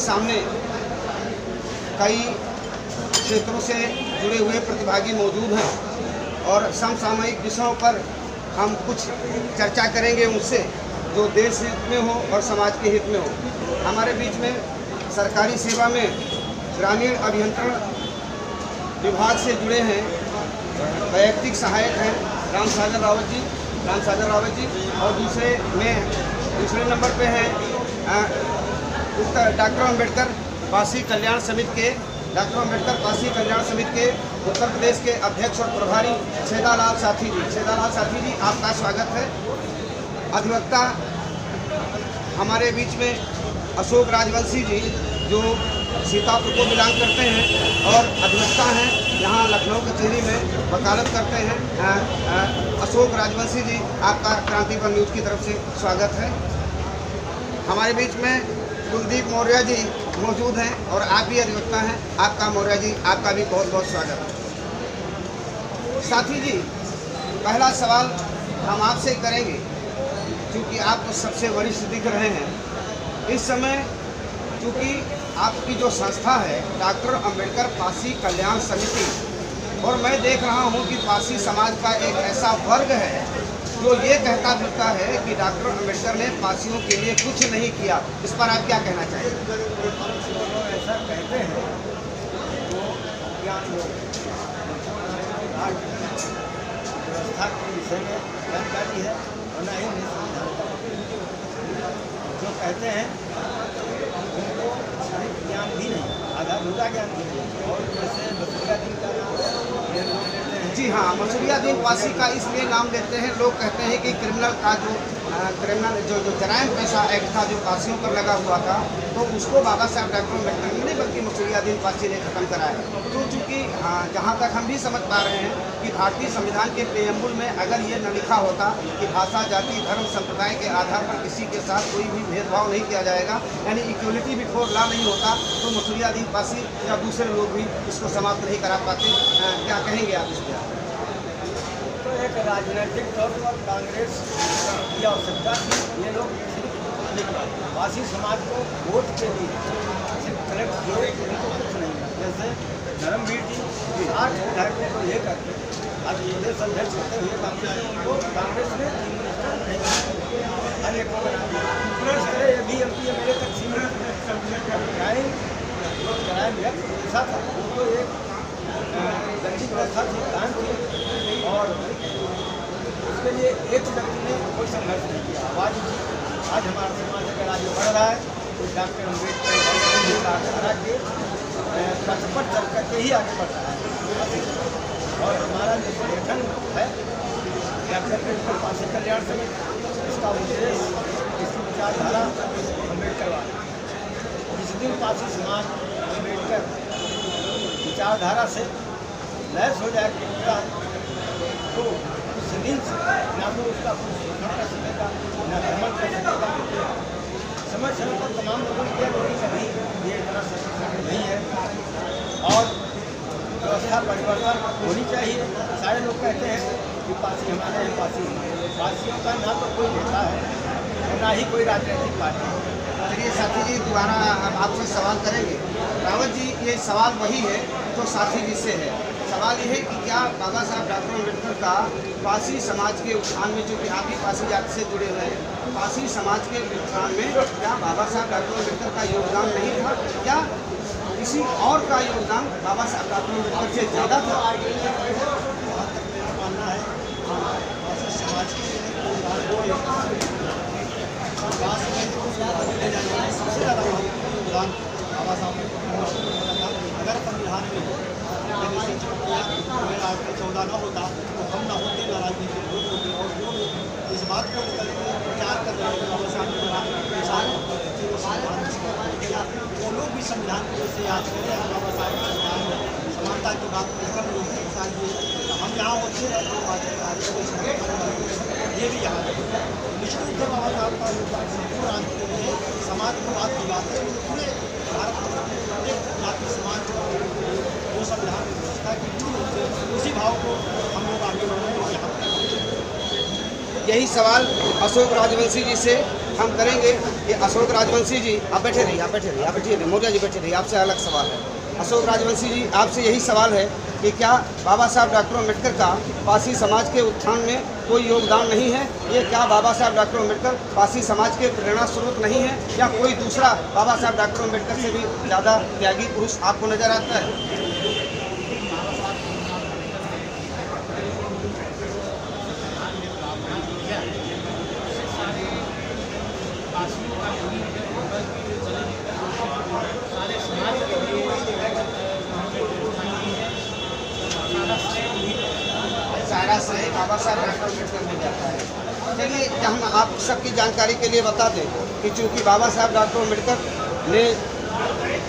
सामने कई क्षेत्रों से जुड़े हुए प्रतिभागी मौजूद हैं और समसामयिक विषयों पर हम कुछ चर्चा करेंगे उनसे जो देश हित में हो और समाज के हित में हो। हमारे बीच में सरकारी सेवा में ग्रामीण अभियंत्रण विभाग से जुड़े हैं वैयक्तिक सहायक हैं राम सागर रावत जी और दूसरे नंबर पे हैं डॉक्टर अम्बेडकर वासी कल्याण समिति के उत्तर प्रदेश के अध्यक्ष और प्रभारी छेदालाल साथी जी आपका स्वागत है। अधिवक्ता हमारे बीच में अशोक राजवंशी जी जो सीतापुर को बिलोंग करते हैं और अधिवक्ता हैं, यहाँ लखनऊ कचहरी में वकालत करते हैं। अशोक राजवंशी जी आपका क्रांतिपुर न्यूज़ की तरफ से स्वागत है। हमारे बीच में कुलदीप मौर्य जी मौजूद हैं और आप भी अधिवक्ता हैं, आपका मौर्य जी आपका भी बहुत बहुत स्वागत है। साथी जी, पहला सवाल हम आपसे करेंगे क्योंकि आप तो सबसे वरिष्ठ दिख रहे हैं इस समय, क्योंकि आपकी जो संस्था है डॉक्टर अम्बेडकर पासी कल्याण समिति, और मैं देख रहा हूं कि पासी समाज का एक ऐसा वर्ग है जो ये कहता फिरता है कि डॉक्टर अम्बेडकर ने पासियों के लिए कुछ नहीं किया। इस पर आप क्या कहना चाहेंगे? ऐसा कहते हैं वो ज्ञान लोग व्यवस्था के विषय में जानकारी है और न ही जो कहते हैं उनको ज्ञान भी नहीं, आधारभूता ज्ञान भी नहीं। और जैसे मसूरिया दिन का नाम ये लोग लेते हैं। जी हाँ, मसूरिया दिन पासी का इसलिए नाम लेते हैं, लोग कहते हैं कि क्रिमिनल जो जराइम पैसा एक्ट था जो पासियों पर लगा हुआ था, तो उसको बाबा साहब डॉक्टर अम्बेडकर ने नहीं बल्कि मसूरिया दिन पासी ने खत्म कराया। तो चूँकि जहाँ तक हम भी समझ पा रहे हैं कि भारतीय संविधान के प्रेएम्बुल में अगर ये न लिखा होता कि भाषा, जाति, धर्म, संप्रदाय के आधार पर किसी के साथ कोई भी भेदभाव नहीं किया जाएगा, यानी इक्वलिटी बिफोर लॉ नहीं होता, तो मसूरिया दिन पासी या दूसरे लोग भी इसको समाप्त नहीं करा पाते। क्या कहेंगे आप इस पर? तो एक राजनीतिक तौर पर कांग्रेस की आवश्यकता थी। ये लोग वासी समाज को वोट के लिए सिर्फ कलेक्ट किए, उनको कुछ नहीं। जैसे धर्मवीर जी 8 विधायकों को लेकर आज प्रदेश अध्यक्ष होते हुए कांग्रेस ने अनेकों बना दिया। इस तरह ये भी एमपी एमएलए तक सीमित क्राइम ऐसा था, उनको एक दंडित व्यवस्था थी, कान थी, और उसके लिए एक व्यक्ति ने कोई संघर्ष नहीं किया। आज हमारा समाज अगर आगे बढ़ रहा है तो डॉक्टर अम्बेडकर का आधारा के पथ पर चल करके ही आगे बढ़ रहा है। और हमारा जो संगठन है डॉक्टर अम्बेडकर पासी कल्याण समिति, इसका उद्देश्य इसकी विचारधारा अम्बेडकर वाला। जिस दिन पासी समाज अम्बेडकर विचारधारा से लैस हो जाए तो उस दिन ना तो उसका शोषण कर सकेगा, न भ्रमण कर सकेगा। समय समय पर तमाम लोगों ने किया, लेकिन कभी ये इतना सशक्त नहीं है। और व्यवस्था परिवर्तन होनी चाहिए। सारे लोग कहते हैं कि पासी हमारे हैं, पासियों का ना तो कोई नेता है और ना ही कोई राजनीतिक पार्टी है। चलिए साथी जी, दोबारा आपसे सवाल करेंगे। रावत जी, ये सवाल वही है जो साथी जी से है। सवाल ये है कि क्या बाबा साहब डॉक्टर अम्बेडकर का पासी समाज के उत्थान में, जो कि आप भी पासी जाति से जुड़े हुए हैं, पासी समाज के उत्थान में क्या बाबा साहब डॉक्टर अम्बेडकर का योगदान नहीं था? क्या किसी और का योगदान बाबा साहब डॉक्टर अम्बेडकर से ज़्यादा था? मानना है समाज सबसे ज़्यादा योगदान बाबा साहब अगर संविधान में 14 न होता तो हम न होते, न राजनीतिक लोग होते। और जो इस बात को लेकर प्रचार कर रहे हैं बाबा साहब वो लोग भी संविधान को जैसे याद करें। बाबा साहब संविधान में समानता की बात लेकर लोग इंसान की हम यहाँ होते हैं ये भी यहाँ निश्चित रूप से बाबा साहब का योगदान संपूर्ण आने के लिए समाज को बात की बात है। पूरे भारत में एक जाति समाज जो संविधान व्यवस्था की उसी भाव को हम लोग आगे बढ़ेंगे। यही सवाल अशोक राजवंशी जी से हम करेंगे कि अशोक राजवंशी जी, आप बैठे रहिए, आप बैठे रहिए, आप बैठिए, मौर्य जी बैठे रहिए, आपसे अलग सवाल है। अशोक राजवंशी जी, आपसे यही सवाल है कि क्या बाबा साहब डॉक्टर अम्बेडकर का पारसी समाज के उत्थान में कोई योगदान नहीं है? ये क्या बाबा साहब डॉक्टर अम्बेडकर पारसी समाज के प्रेरणा स्रोत नहीं है, या कोई दूसरा बाबा साहब डॉक्टर अम्बेडकर से भी ज़्यादा त्यागी पुरुष आपको नजर आता है? सारा श्रेय बाबा साहब डॉक्टर अम्बेडकर मिल जाता है। चलिए, हम आप सबकी जानकारी के लिए बता दें कि चूँकि बाबा साहब डॉक्टर अम्बेडकर ने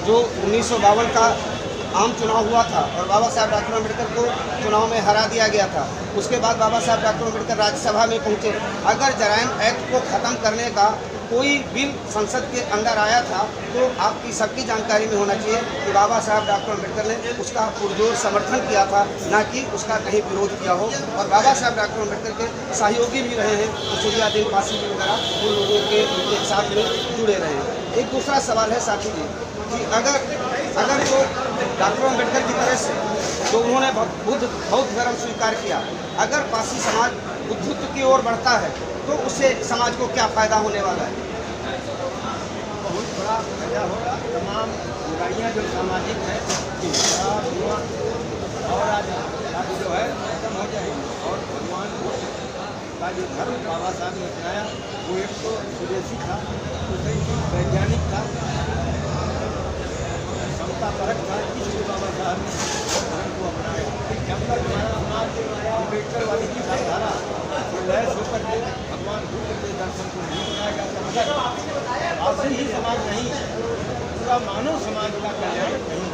जो 1952 का आम चुनाव हुआ था और बाबा साहब डॉक्टर अम्बेडकर को चुनाव में हरा दिया गया था, उसके बाद बाबा साहब डॉक्टर अम्बेडकर राज्यसभा में पहुंचे। अगर जराइम एक्ट को ख़त्म करने का कोई बिल संसद के अंदर आया था तो आपकी सबकी जानकारी में होना चाहिए कि बाबा साहब डॉक्टर अम्बेडकर ने उसका पुरजोर समर्थन किया था, ना कि उसका कहीं विरोध किया हो। और बाबा साहब डॉक्टर अम्बेडकर के सहयोगी भी रहे हैं, सूर्यादीन पासी जी वगैरह उन लोगों के एक साथ में जुड़े रहे हैं। एक दूसरा सवाल है साथी जी कि अगर जो डॉक्टर अम्बेडकर की तरह से जो उन्होंने बौद्ध धर्म स्वीकार किया, अगर पारसी समाज बुद्धत्व की ओर बढ़ता है तो उससे समाज को क्या फ़ायदा होने वाला है? बहुत बड़ा फायदा होगा। तमाम बुराइयाँ जो सामाजिक हैं और आज जो है खत्म हो जाएगी। और भगवान का जो धर्म बाबा साहब ने अपनाया वो एक तो स्वदेशी था, दूसरी चीज वैज्ञानिक था, समता परक था, इसलिए बाबा साहब ने धर्म को अपनाया। जब तक हमारा समाज अम्बेडकर वाली विचारधारा लैस होकर के भगवान बुद्ध के दर्शन को नहीं बनाया जाता, मगर आपसी ही समाज नहीं, पूरा मानव समाज का कल्याण नहीं।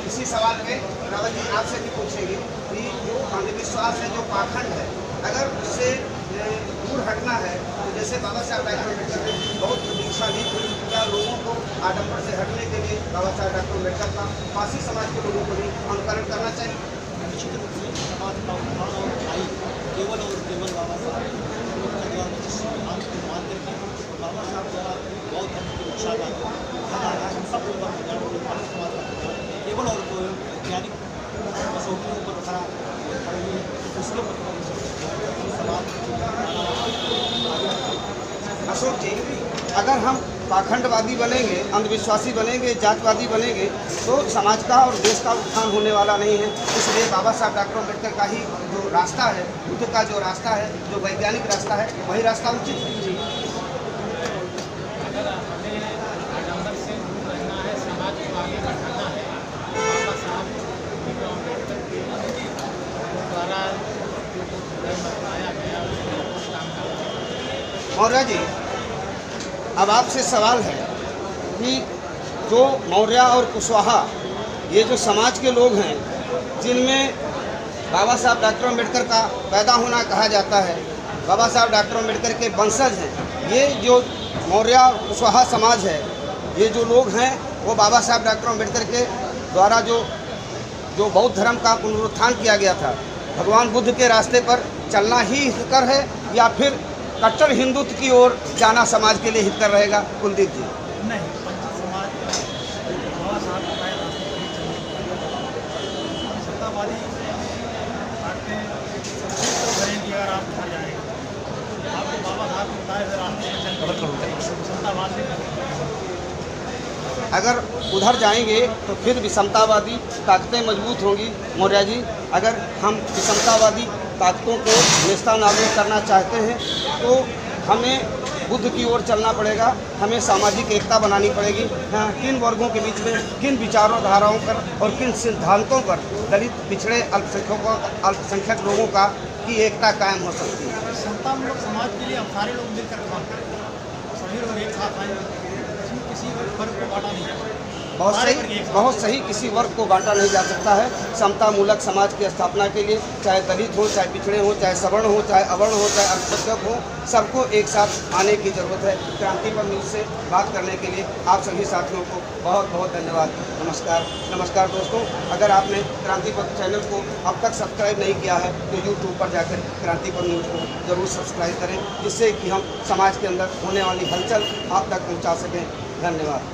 इसी सवाल पे रावत जी आपसे भी पूछेंगे कि जो अंधविश्वास है, जो पाखंड है, अगर उससे दूर हटना है तो जैसे बाबा साहब डॉक्टर अम्बेडकर ने बहुत दीक्षा ली थी, क्या लोगों को आडम्बर से हटने के लिए बाबा साहब डॉक्टर अम्बेडकर का पारसी समाज के लोगों को भी अनुकरण करना चाहिए? निश्चित रूप से समाज का उत्थान और भलाई केवल और केवल बाबा साहब द्वारा जिस सिद्धांत को मान करके बाबा साहब द्वारा बौद्ध धर्म की रक्षा का हम सब लोगों का कल्याण मानव समाज का कल्याण केवल और केवल वैज्ञानिक कसौटियों पर खड़ा खड़े हुए उसके अशोक जी, अगर हम पाखंडवादी बनेंगे, अंधविश्वासी बनेंगे, जातवादी बनेंगे तो समाज का और देश का उत्थान होने वाला नहीं है। इसलिए बाबा साहब डॉक्टर अम्बेडकर का ही जो रास्ता है, बुद्ध का जो रास्ता है, जो वैज्ञानिक रास्ता है, वही रास्ता उचित है। जी, अगर हमें आडम्बर से दूर रहना है, समाज को आगे बढ़ाना है, बाबा साहब डॉक्टर अम्बेडकर के द्वारा जो धर्म अपनाया गया उसमें काम करना। मौर्य जी, अब आपसे सवाल है कि जो मौर्य और कुशवाहा ये जो समाज के लोग हैं जिनमें बाबा साहब डॉक्टर अम्बेडकर का पैदा होना कहा जाता है, बाबा साहब डॉक्टर अम्बेडकर के वंशज हैं, ये जो मौर्य और कुशवाहा समाज है, ये जो लोग हैं वो बाबा साहब डॉक्टर अम्बेडकर के द्वारा जो बौद्ध धर्म का पुनरुत्थान किया गया था, भगवान बुद्ध के रास्ते पर चलना ही हितकर है या फिर कट्टर हिंदुत्व की ओर जाना समाज के लिए हितकर रहेगा? कुलदीप जी। नहीं, पंच समाज बाबा साहब बताए रास्ते पर ही चलेंगे। सत्तावादी बातें करेंगी अगर आप घर जाएंगे, आपको बाबा साहब के बताए हुए रास्ते पर चलते सत्तावाद से अगर उधर जाएंगे तो फिर विषमतावादी ताकतें मजबूत होंगी। मौर्य जी, अगर हम विषमतावादी ताकतों को नेस्तनाबूद करना चाहते हैं तो हमें बुद्ध की ओर चलना पड़ेगा, हमें सामाजिक एकता बनानी पड़ेगी। हाँ, किन वर्गों के बीच में, किन विचारों धाराओं पर और किन सिद्धांतों पर दलित, पिछड़े, अल्पसंख्यक लोगों का की एकता कायम हो सकती है? समतामूलक समाज के लिए हम सारे लोग मिलकर काम करें, सभी लोग एक साथ आए, किसी वर्ग को बांटा नहीं जाए। बहुत सही किसी वर्ग को बांटा नहीं जा सकता है। समता मूलक समाज की स्थापना के लिए चाहे दलित हो, चाहे पिछड़े हो, चाहे सवर्ण हो, चाहे अवर्ण हो, चाहे अल्पसंख्यक हो, सबको एक साथ आने की ज़रूरत है। क्रांतिपर न्यूज़ से बात करने के लिए आप सभी साथियों को बहुत बहुत धन्यवाद। नमस्कार दोस्तों, अगर आपने क्रांतिपर चैनल को अब तक सब्सक्राइब नहीं किया है तो यूट्यूब पर जाकर क्रांतिपर न्यूज़ को ज़रूर सब्सक्राइब करें, जिससे कि हम समाज के अंदर होने वाली हलचल आप तक पहुँचा सकें। धन्यवाद।